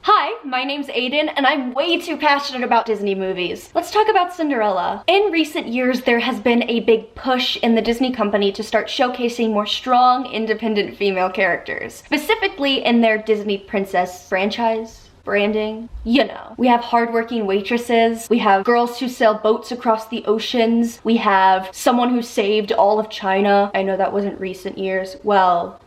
Hi, my name's Aidan, and I'm way too passionate about Disney movies. Let's talk about Cinderella. In recent years, there has been a big push in the Disney company to start showcasing more strong, independent female characters, specifically in their Disney princess franchise. Branding, you know. We have hardworking waitresses, we have girls who sail boats across the oceans, we have someone who saved all of China. I know that wasn't recent years. Well,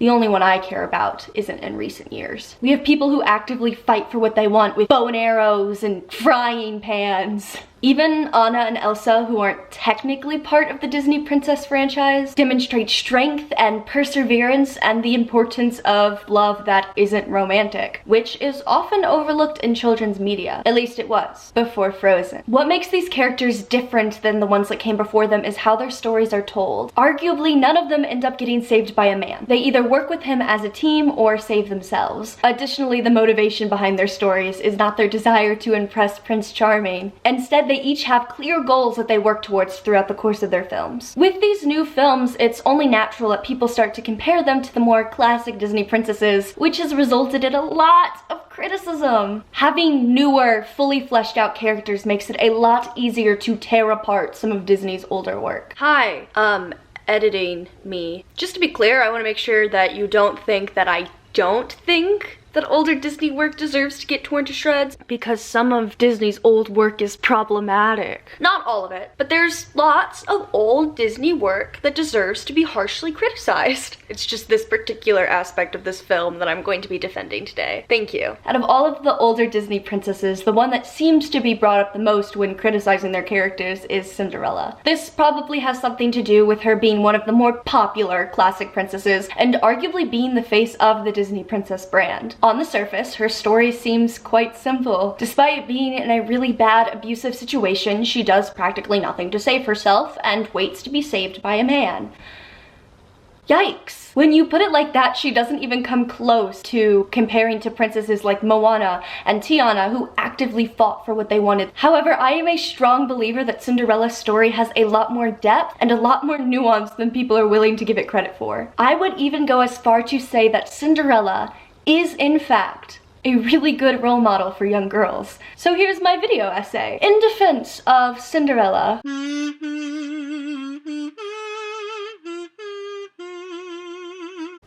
the only one I care about isn't in recent years. We have people who actively fight for what they want with bow and arrows and frying pans. Even Anna and Elsa, who aren't technically part of the Disney princess franchise, demonstrate strength and perseverance and the importance of love that isn't romantic, which is often overlooked in children's media. At least it was, before Frozen. What makes these characters different than the ones that came before them is how their stories are told. Arguably, none of them end up getting saved by a man. They either work with him as a team or save themselves. Additionally, the motivation behind their stories is not their desire to impress Prince Charming. Instead, they each have clear goals that they work towards throughout the course of their films. With these new films, it's only natural that people start to compare them to the more classic Disney princesses, which has resulted in a lot of criticism. Having newer, fully fleshed out characters makes it a lot easier to tear apart some of Disney's older work. Hi, editing me. Just to be clear, I want to make sure that you don't think that I don't think that older Disney work deserves to get torn to shreds, because some of Disney's old work is problematic. Not all of it, but there's lots of old Disney work that deserves to be harshly criticized. It's just this particular aspect of this film that I'm going to be defending today. Thank you. Out of all of the older Disney princesses, the one that seems to be brought up the most when criticizing their characters is Cinderella. This probably has something to do with her being one of the more popular classic princesses and arguably being the face of the Disney princess brand. On the surface, her story seems quite simple. Despite being in a really bad abusive situation, she does practically nothing to save herself and waits to be saved by a man. Yikes. When you put it like that, she doesn't even come close to comparing to princesses like Moana and Tiana, who actively fought for what they wanted. However, I am a strong believer that Cinderella's story has a lot more depth and a lot more nuance than people are willing to give it credit for. I would even go as far to say that Cinderella is, in fact, a really good role model for young girls. So here's my video essay in defense of Cinderella.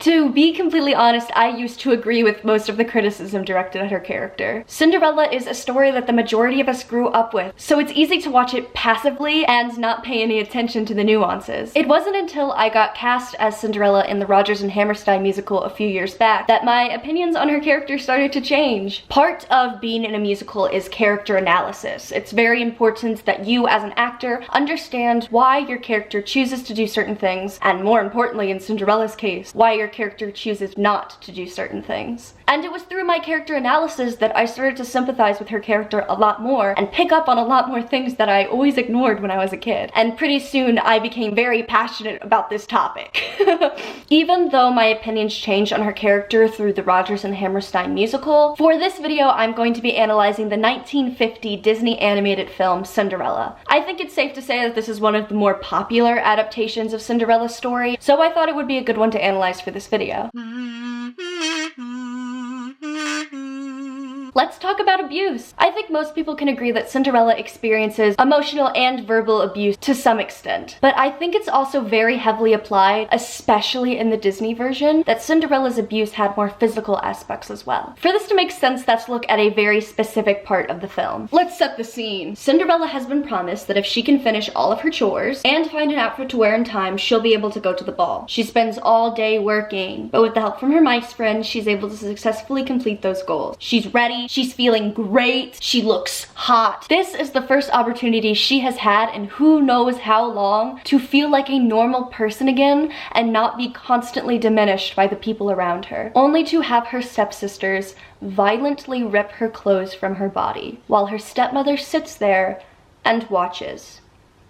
To be completely honest, I used to agree with most of the criticism directed at her character. Cinderella is a story that the majority of us grew up with, so it's easy to watch it passively and not pay any attention to the nuances. It wasn't until I got cast as Cinderella in the Rodgers and Hammerstein musical a few years back that my opinions on her character started to change. Part of being in a musical is character analysis. It's very important that you, as an actor, understand why your character chooses to do certain things, and more importantly in Cinderella's case, why your character chooses not to do certain things. And it was through my character analysis that I started to sympathize with her character a lot more and pick up on a lot more things that I always ignored when I was a kid. And pretty soon I became very passionate about this topic. Even though my opinions changed on her character through the Rodgers and Hammerstein musical, for this video I'm going to be analyzing the 1950 Disney animated film Cinderella. I think it's safe to say that this is one of the more popular adaptations of Cinderella's story, so I thought it would be a good one to analyze for this video. Let's talk about abuse. I think most people can agree that Cinderella experiences emotional and verbal abuse to some extent, but I think it's also very heavily applied, especially in the Disney version, that Cinderella's abuse had more physical aspects as well. For this to make sense, let's look at a very specific part of the film. Let's set the scene. Cinderella has been promised that if she can finish all of her chores and find an outfit to wear in time, she'll be able to go to the ball. She spends all day working, but with the help from her mice friend, she's able to successfully complete those goals. She's ready, she's feeling great, she looks hot. This is the first opportunity she has had in who knows how long to feel like a normal person again and not be constantly diminished by the people around her, only to have her stepsisters violently rip her clothes from her body while her stepmother sits there and watches.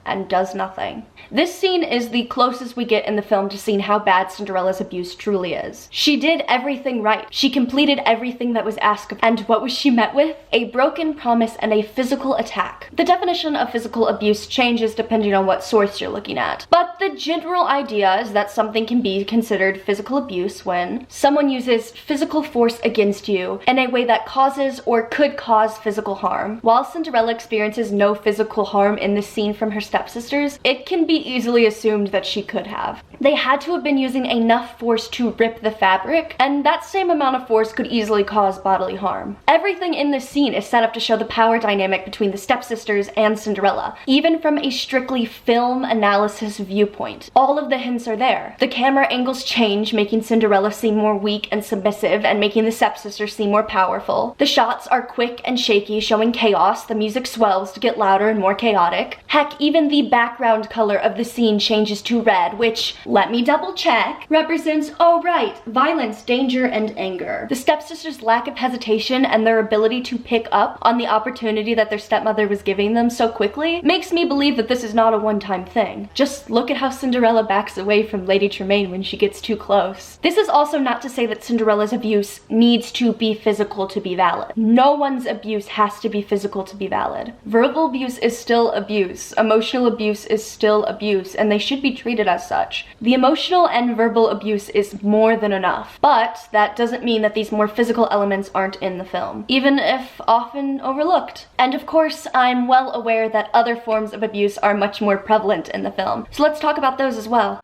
and does nothing. This scene is the closest we get in the film to seeing how bad Cinderella's abuse truly is. She did everything right. She completed everything that was asked of her. And what was she met with? A broken promise and a physical attack. The definition of physical abuse changes depending on what source you're looking at. But the general idea is that something can be considered physical abuse when someone uses physical force against you in a way that causes or could cause physical harm. While Cinderella experiences no physical harm in this scene from her stepsisters, it can be easily assumed that she could have. They had to have been using enough force to rip the fabric, and that same amount of force could easily cause bodily harm. Everything in this scene is set up to show the power dynamic between the stepsisters and Cinderella, even from a strictly film analysis viewpoint. All of the hints are there. The camera angles change, making Cinderella seem more weak and submissive, and making the stepsisters seem more powerful. The shots are quick and shaky, showing chaos. The music swells to get louder and more chaotic. Heck, even the background color of the scene changes to red, which, let me double check, represents, oh right, violence, danger, and anger. The stepsisters' lack of hesitation and their ability to pick up on the opportunity that their stepmother was giving them so quickly makes me believe that this is not a one-time thing. Just look at how Cinderella backs away from Lady Tremaine when she gets too close. This is also not to say that Cinderella's abuse needs to be physical to be valid. No one's abuse has to be physical to be valid. Verbal abuse is still abuse. Emotional abuse is still abuse, and they should be treated as such. The emotional and verbal abuse is more than enough, but that doesn't mean that these more physical elements aren't in the film, even if often overlooked. And of course, I'm well aware that other forms of abuse are much more prevalent in the film, so let's talk about those as well.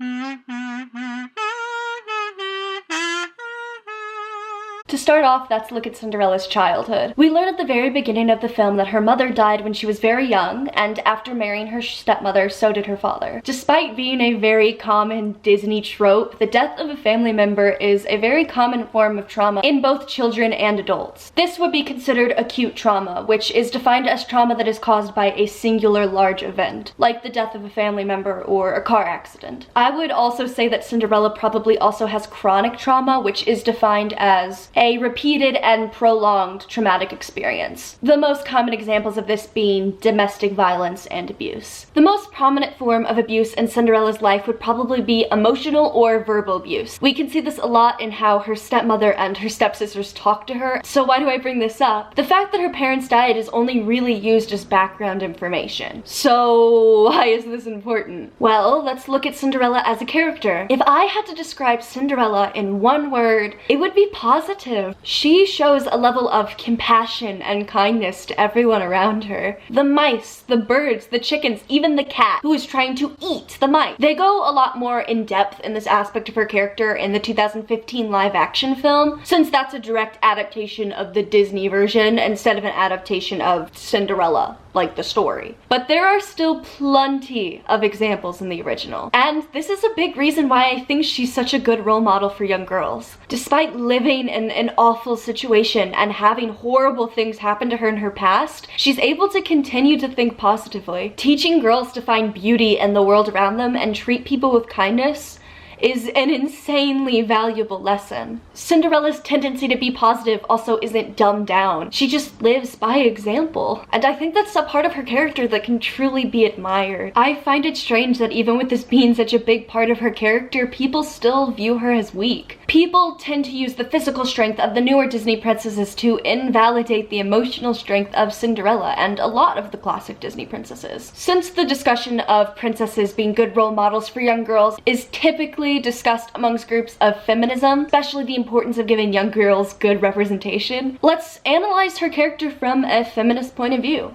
To start off, let's look at Cinderella's childhood. We learn at the very beginning of the film that her mother died when she was very young, and after marrying her stepmother, so did her father. Despite being a very common Disney trope, the death of a family member is a very common form of trauma in both children and adults. This would be considered acute trauma, which is defined as trauma that is caused by a singular large event, like the death of a family member or a car accident. I would also say that Cinderella probably also has chronic trauma, which is defined as a repeated and prolonged traumatic experience. The most common examples of this being domestic violence and abuse. The most prominent form of abuse in Cinderella's life would probably be emotional or verbal abuse. We can see this a lot in how her stepmother and her stepsisters talk to her. So why do I bring this up? The fact that her parents died is only really used as background information. So why is this important? Well, let's look at Cinderella as a character. If I had to describe Cinderella in one word, it would be positive. She shows a level of compassion and kindness to everyone around her. The mice, the birds, the chickens, even the cat who is trying to eat the mice. They go a lot more in depth in this aspect of her character in the 2015 live action film, since that's a direct adaptation of the Disney version instead of an adaptation of Cinderella, like the story. But there are still plenty of examples in the original. And this is a big reason why I think she's such a good role model for young girls. Despite living in an awful situation and having horrible things happen to her in her past, she's able to continue to think positively. Teaching girls to find beauty in the world around them and treat people with kindness is an insanely valuable lesson. Cinderella's tendency to be positive also isn't dumbed down. She just lives by example. And I think that's a part of her character that can truly be admired. I find it strange that even with this being such a big part of her character, people still view her as weak. People tend to use the physical strength of the newer Disney princesses to invalidate the emotional strength of Cinderella and a lot of the classic Disney princesses. Since the discussion of princesses being good role models for young girls is typically discussed amongst groups of feminism, especially the importance of giving young girls good representation, let's analyze her character from a feminist point of view.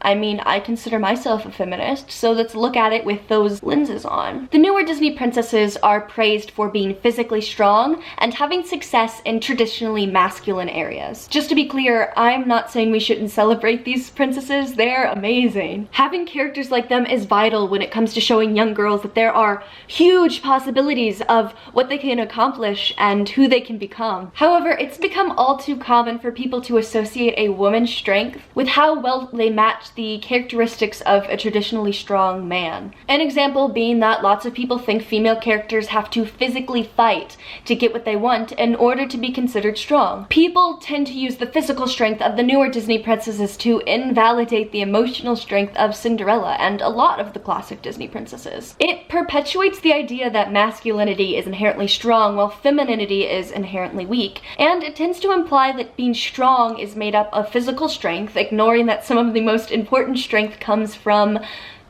I mean, I consider myself a feminist, so let's look at it with those lenses on. The newer Disney princesses are praised for being physically strong and having success in traditionally masculine areas. Just to be clear, I'm not saying we shouldn't celebrate these princesses, they're amazing. Having characters like them is vital when it comes to showing young girls that there are huge possibilities of what they can accomplish and who they can become. However, it's become all too common for people to associate a woman's strength with how well they match at the characteristics of a traditionally strong man. An example being that lots of people think female characters have to physically fight to get what they want in order to be considered strong. People tend to use the physical strength of the newer Disney princesses to invalidate the emotional strength of Cinderella and a lot of the classic Disney princesses. It perpetuates the idea that masculinity is inherently strong while femininity is inherently weak, and it tends to imply that being strong is made up of physical strength, ignoring that some of the most important strength comes from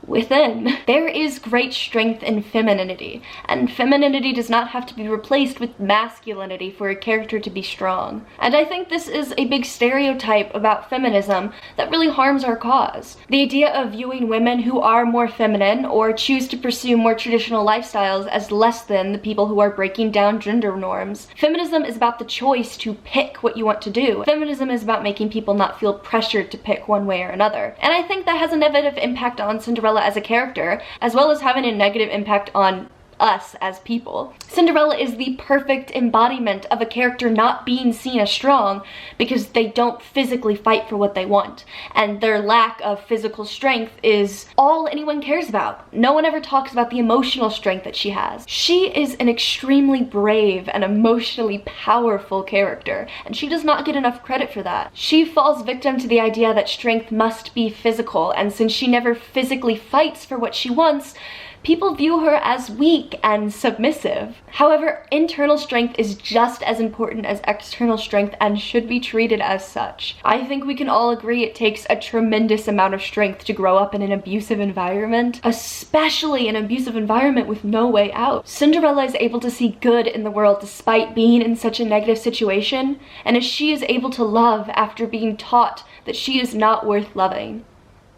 within. There is great strength in femininity, and femininity does not have to be replaced with masculinity for a character to be strong. And I think this is a big stereotype about feminism that really harms our cause. The idea of viewing women who are more feminine or choose to pursue more traditional lifestyles as less than the people who are breaking down gender norms. Feminism is about the choice to pick what you want to do. Feminism is about making people not feel pressured to pick one way or another. And I think that has a negative impact on Cinderella as a character, as well as having a negative impact on us as people. Cinderella is the perfect embodiment of a character not being seen as strong because they don't physically fight for what they want, and their lack of physical strength is all anyone cares about. No one ever talks about the emotional strength that she has. She is an extremely brave and emotionally powerful character, and she does not get enough credit for that. She falls victim to the idea that strength must be physical, and since she never physically fights for what she wants, people view her as weak and submissive. However, internal strength is just as important as external strength and should be treated as such. I think we can all agree it takes a tremendous amount of strength to grow up in an abusive environment, especially an abusive environment with no way out. Cinderella is able to see good in the world despite being in such a negative situation, and as she is able to love after being taught that she is not worth loving.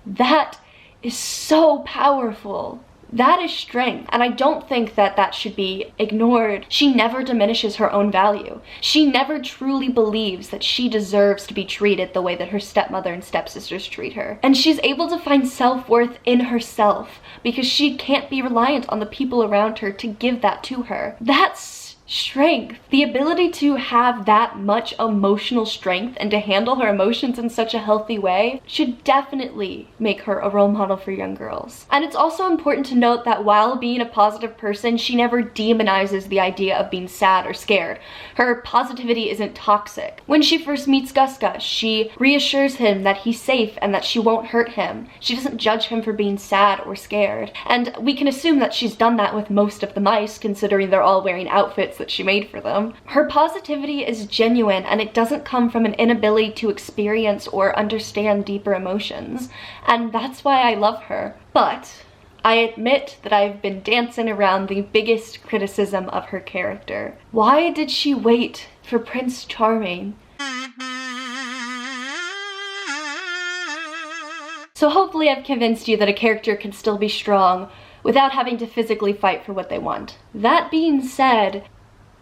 That is so powerful. That is strength, and I don't think that that should be ignored. She never diminishes her own value. She never truly believes that she deserves to be treated the way that her stepmother and stepsisters treat her. And she's able to find self-worth in herself because she can't be reliant on the people around her to give that to her. That's strength. The ability to have that much emotional strength and to handle her emotions in such a healthy way should definitely make her a role model for young girls. And it's also important to note that while being a positive person, she never demonizes the idea of being sad or scared. Her positivity isn't toxic. When she first meets Gus Gus, she reassures him that he's safe and that she won't hurt him. She doesn't judge him for being sad or scared. And we can assume that she's done that with most of the mice, considering they're all wearing outfits that she made for them. Her positivity is genuine, and it doesn't come from an inability to experience or understand deeper emotions. And that's why I love her. But I admit that I've been dancing around the biggest criticism of her character. Why did she wait for Prince Charming? So hopefully I've convinced you that a character can still be strong without having to physically fight for what they want. That being said,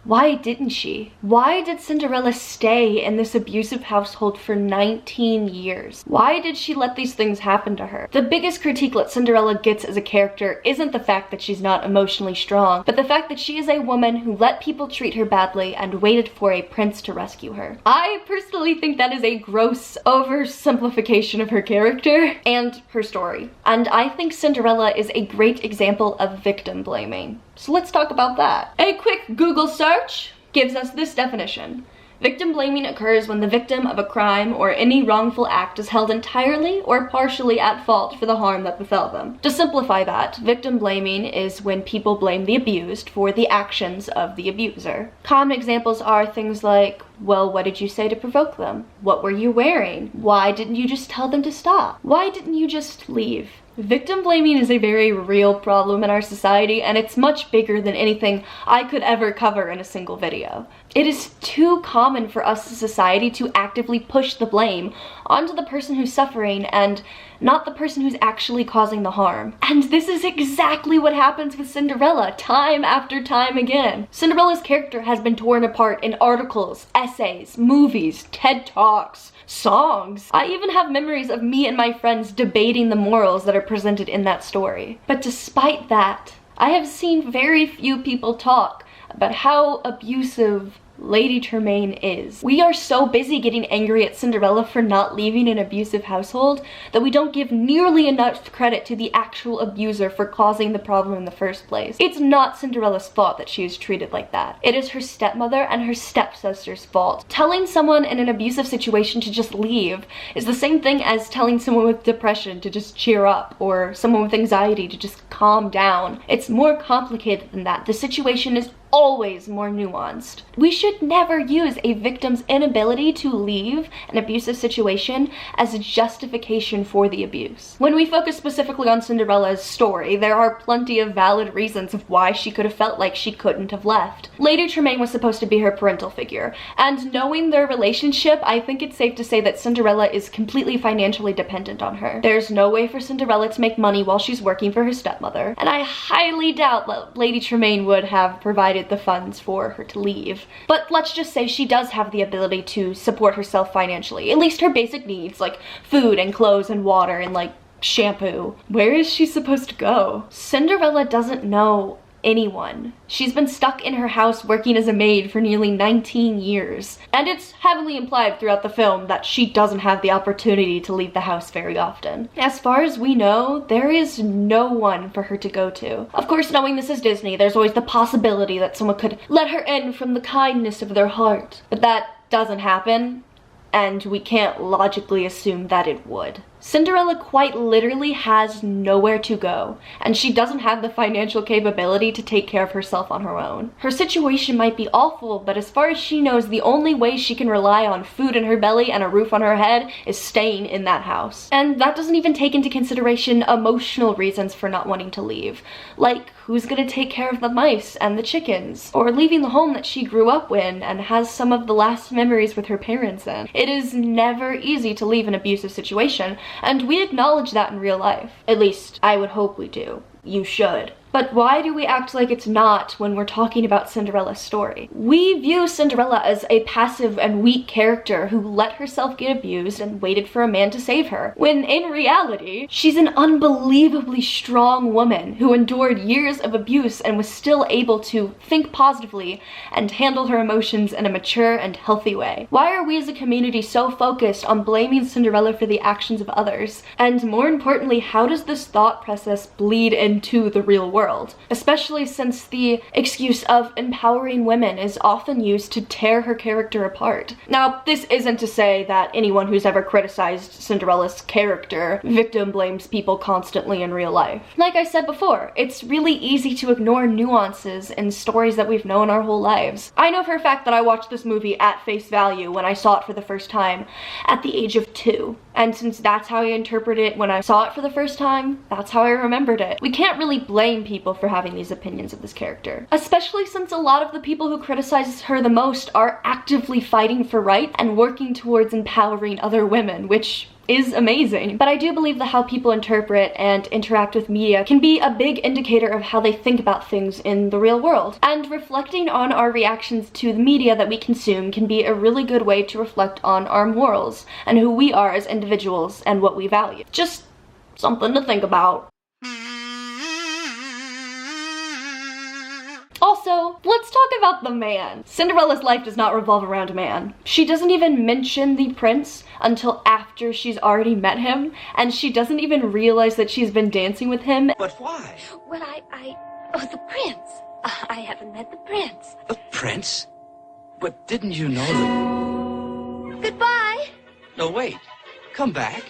why didn't she? Why did Cinderella stay in this abusive household for 19 years? Why did she let these things happen to her? The biggest critique that Cinderella gets as a character isn't the fact that she's not emotionally strong, but the fact that she is a woman who let people treat her badly and waited for a prince to rescue her. I personally think that is a gross oversimplification of her character and her story. And I think Cinderella is a great example of victim blaming. So let's talk about that. A quick Google search gives us this definition. Victim blaming occurs when the victim of a crime or any wrongful act is held entirely or partially at fault for the harm that befell them. To simplify that, victim blaming is when people blame the abused for the actions of the abuser. Common examples are things like, well, what did you say to provoke them? What were you wearing? Why didn't you just tell them to stop? Why didn't you just leave? Victim blaming is a very real problem in our society, and it's much bigger than anything I could ever cover in a single video. It is too common for us as a society to actively push the blame onto the person who's suffering and not the person who's actually causing the harm. And this is exactly what happens with Cinderella time after time again. Cinderella's character has been torn apart in articles, essays, movies, TED Talks, songs. I even have memories of me and my friends debating the morals that are presented in that story. But despite that, I have seen very few people talk about how abusive Lady Tremaine is. We are so busy getting angry at Cinderella for not leaving an abusive household that we don't give nearly enough credit to the actual abuser for causing the problem in the first place. It's not Cinderella's fault that she is treated like that. It is her stepmother and her stepsister's fault. Telling someone in an abusive situation to just leave is the same thing as telling someone with depression to just cheer up, or someone with anxiety to just calm down. It's more complicated than that. The situation is always more nuanced. We should never use a victim's inability to leave an abusive situation as a justification for the abuse. When we focus specifically on Cinderella's story, there are plenty of valid reasons of why she could have felt like she couldn't have left. Lady Tremaine was supposed to be her parental figure, and knowing their relationship, I think it's safe to say that Cinderella is completely financially dependent on her. There's no way for Cinderella to make money while she's working for her stepmother, and I highly doubt that Lady Tremaine would have provided the funds for her to leave. But let's just say she does have the ability to support herself financially, at least her basic needs like food and clothes and water and like shampoo. Where is she supposed to go? Cinderella doesn't know anyone. She's been stuck in her house working as a maid for nearly 19 years. And it's heavily implied throughout the film that she doesn't have the opportunity to leave the house very often. As far as we know, there is no one for her to go to. Of course, knowing this is Disney, there's always the possibility that someone could let her in from the kindness of their heart. But that doesn't happen, and we can't logically assume that it would. Cinderella quite literally has nowhere to go, and she doesn't have the financial capability to take care of herself on her own. Her situation might be awful, but as far as she knows, the only way she can rely on food in her belly and a roof on her head is staying in that house. And that doesn't even take into consideration emotional reasons for not wanting to leave, like who's gonna take care of the mice and the chickens, or leaving the home that she grew up in and has some of the last memories with her parents in. It is never easy to leave an abusive situation, and we acknowledge that in real life. At least, I would hope we do. You should. But why do we act like it's not when we're talking about Cinderella's story? We view Cinderella as a passive and weak character who let herself get abused and waited for a man to save her, when in reality, she's an unbelievably strong woman who endured years of abuse and was still able to think positively and handle her emotions in a mature and healthy way. Why are we as a community so focused on blaming Cinderella for the actions of others? And more importantly, how does this thought process bleed into the real world? Especially since the excuse of empowering women is often used to tear her character apart. Now, this isn't to say that anyone who's ever criticized Cinderella's character victim blames people constantly in real life. Like I said before, it's really easy to ignore nuances in stories that we've known our whole lives. I know for a fact that I watched this movie at face value when I saw it for the first time at the age of 2. And since that's how I interpreted it when I saw it for the first time, that's how I remembered it. We can't really blame people for having these opinions of this character, especially since a lot of the people who criticize her the most are actively fighting for right and working towards empowering other women, which is amazing. But I do believe that how people interpret and interact with media can be a big indicator of how they think about things in the real world. And reflecting on our reactions to the media that we consume can be a really good way to reflect on our morals and who we are as individuals and what we value. Just something to think about. Also, let's talk about the man. Cinderella's life does not revolve around a man. She doesn't even mention the prince until after she's already met him, and she doesn't even realize that she's been dancing with him. But why? Well, oh, the prince. I haven't met the prince. The prince? But didn't you know that... Goodbye. No, wait. Come back.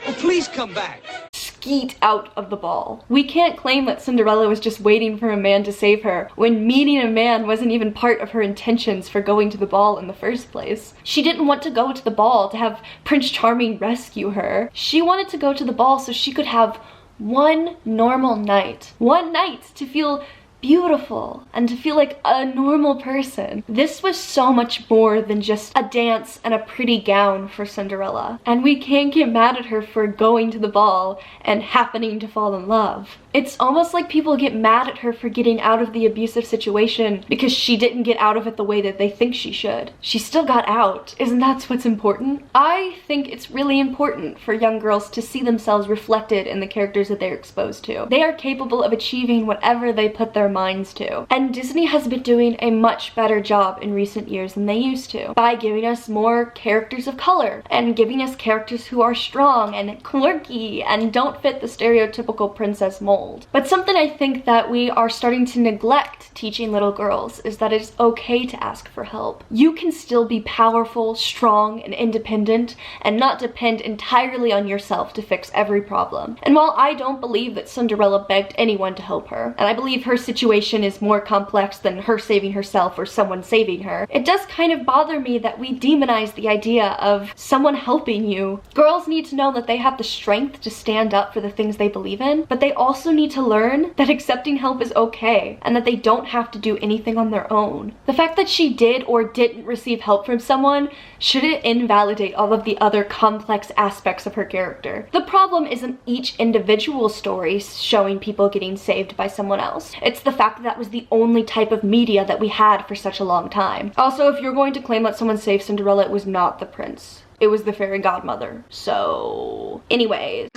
Oh, please come back. Skeet out of the ball. We can't claim that Cinderella was just waiting for a man to save her when meeting a man wasn't even part of her intentions for going to the ball in the first place. She didn't want to go to the ball to have Prince Charming rescue her. She wanted to go to the ball so she could have one normal night. One night to feel beautiful and to feel like a normal person. This was so much more than just a dance and a pretty gown for Cinderella. And we can't get mad at her for going to the ball and happening to fall in love. It's almost like people get mad at her for getting out of the abusive situation because she didn't get out of it the way that they think she should. She still got out. Isn't that what's important? I think it's really important for young girls to see themselves reflected in the characters that they're exposed to. They are capable of achieving whatever they put their minds to. And Disney has been doing a much better job in recent years than they used to by giving us more characters of color and giving us characters who are strong and quirky and don't fit the stereotypical princess mold. But something I think that we are starting to neglect teaching little girls is that it's okay to ask for help. You can still be powerful, strong, and independent and not depend entirely on yourself to fix every problem. And while I don't believe that Cinderella begged anyone to help her, and I believe her situation is more complex than her saving herself or someone saving her, it does kind of bother me that we demonize the idea of someone helping you. Girls need to know that they have the strength to stand up for the things they believe in, but they also need to learn that accepting help is okay and that they don't have to do anything on their own. The fact that she did or didn't receive help from someone shouldn't invalidate all of the other complex aspects of her character. The problem isn't each individual story showing people getting saved by someone else. It's the fact that that was the only type of media that we had for such a long time. Also, if you're going to claim that someone saved Cinderella, it was not the prince. It was the fairy godmother. So, anyways.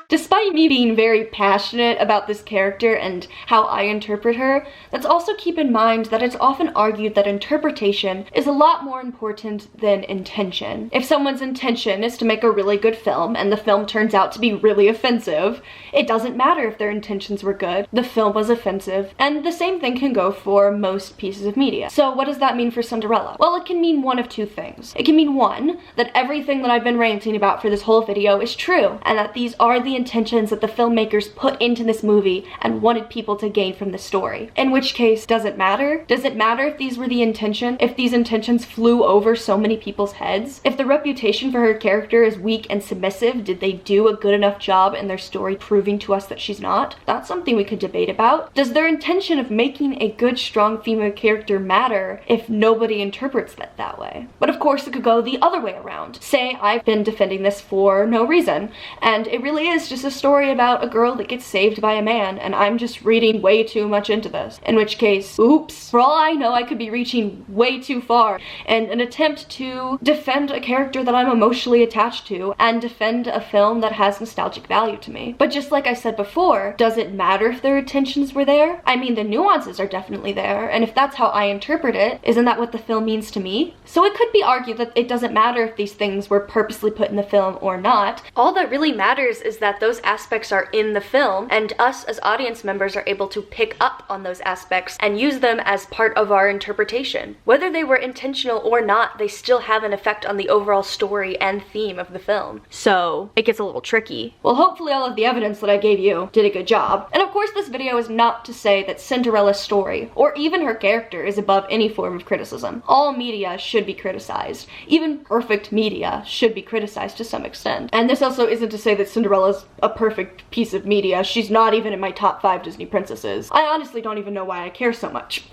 Despite me being very passionate about this character and how I interpret her, let's also keep in mind that it's often argued that interpretation is a lot more important than intention. If someone's intention is to make a really good film and the film turns out to be really offensive, it doesn't matter if their intentions were good. The film was offensive, and the same thing can go for most pieces of media. So what does that mean for Cinderella? Well, it can mean one of two things. It can mean one, that everything that I've been ranting about for this whole video is true, and that these are the intentions that the filmmakers put into this movie and wanted people to gain from the story. In which case, does it matter? Does it matter if these were the intention? If these intentions flew over so many people's heads? If the reputation for her character is weak and submissive, did they do a good enough job in their story proving to us that she's not? That's something we could debate about. Does their intention of making a good, strong female character matter if nobody interprets that that way? But of course, it could go the other way around. Say I've been defending this for no reason, and it really is just a story about a girl that gets saved by a man, and I'm just reading way too much into this. In which case, oops, for all I know, I could be reaching way too far in an attempt to defend a character that I'm emotionally attached to and defend a film that has nostalgic value to me. But just like I said before, does it matter if their intentions were there? I mean, the nuances are definitely there, and if that's how I interpret it, isn't that what the film means to me? So it could be argued that it doesn't matter if these things were purposely put in the film or not. All that really matters is that those aspects are in the film, and us as audience members are able to pick up on those aspects and use them as part of our interpretation. Whether they were intentional or not, they still have an effect on the overall story and theme of the film. So it gets a little tricky. Well, hopefully all of the evidence that I gave you did a good job. And of course, this video is not to say that Cinderella's story, or even her character, is above any form of criticism. All media should be criticized. Even perfect media should be criticized to some extent. And this also isn't to say that Cinderella's a perfect piece of media. She's not even in my top 5 Disney princesses. I honestly don't even know why I care so much.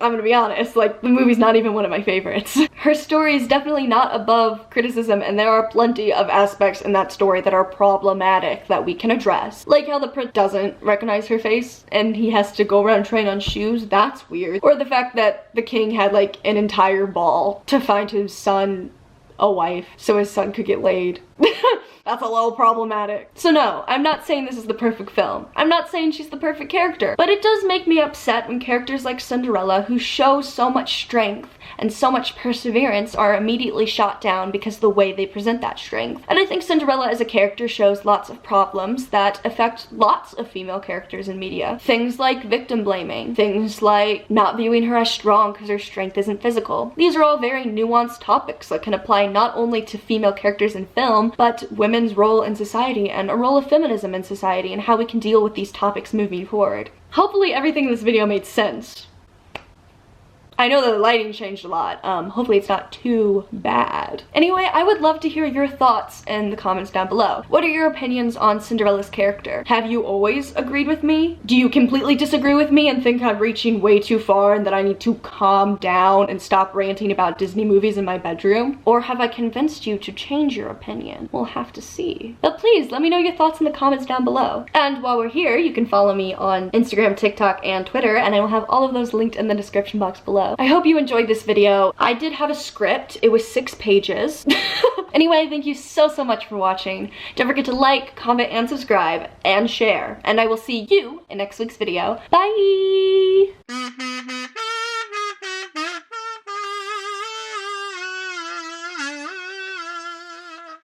I'm gonna be honest, like, the movie's not even one of my favorites. Her story is definitely not above criticism, and there are plenty of aspects in that story that are problematic that we can address. Like how the prince doesn't recognize her face and he has to go around trying on shoes. That's weird. Or the fact that the king had like an entire ball to find his son a wife so his son could get laid. That's a little problematic. So no, I'm not saying this is the perfect film. I'm not saying she's the perfect character. But it does make me upset when characters like Cinderella, who show so much strength and so much perseverance, are immediately shot down because of the way they present that strength. And I think Cinderella as a character shows lots of problems that affect lots of female characters in media. Things like victim blaming. Things like not viewing her as strong because her strength isn't physical. These are all very nuanced topics that can apply not only to female characters in film, but women's role in society and a role of feminism in society and how we can deal with these topics moving forward. Hopefully everything in this video made sense. I know that the lighting changed a lot. Hopefully it's not too bad. Anyway, I would love to hear your thoughts in the comments down below. What are your opinions on Cinderella's character? Have you always agreed with me? Do you completely disagree with me and think I'm reaching way too far and that I need to calm down and stop ranting about Disney movies in my bedroom? Or have I convinced you to change your opinion? We'll have to see. But please let me know your thoughts in the comments down below. And while we're here, you can follow me on Instagram, TikTok, and Twitter, and I will have all of those linked in the description box below. I hope you enjoyed this video. I did have a script. It was 6 pages. Anyway, thank you so much for watching. Don't forget to like, comment, and subscribe, and share. And I will see you in next week's video. Bye!